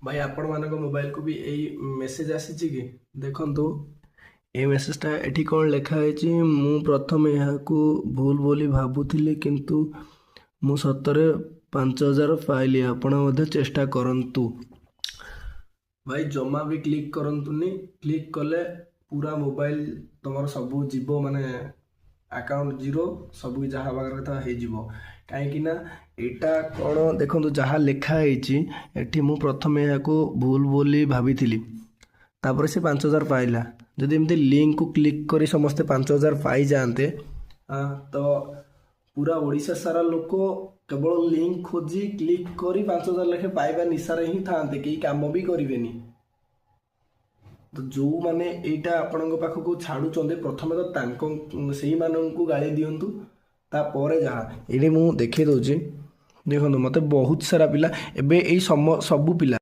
भाई आपण मान मोबाइल को भी यही मेसेज आसी कि देखु ये मेसेजटा एठी कौन लिखा है मु प्रथम यहाँ भूल बोली भावुली किंतु मु सतरे 5,000 पाइली आपण मध्य चेष्टा करंतु। भाई जमा भी क्लिक करंतुनी, क्लिक कले पूरा मोबाइल तुम सब जीव माने अकाउंट जीरो सब जहाँ कथा हो कहीं एटा कौन देखो जहाँ लिखाई एठी मु प्रथम यहाँ भूल बोली भाभी तापर से 5,000 पाइला जदि एमती लिंक को क्लिक करी समस्ते 5,000 पाई जाते तो पूरा ओडिशा सारा लोक केवल लिंक खोजी क्लिक करी 5,000 लेखे पाइबा निशारे ही था कई काम भी करेनि। तो जो माने एटा आपण पाखक छाड़ुचंदे प्रथम तो से मानू गाड़ी दिंतु तापर जहाँ ये मुझे देखी दूसरी देखो मत बहुत सारा पिला एबे सबू पिला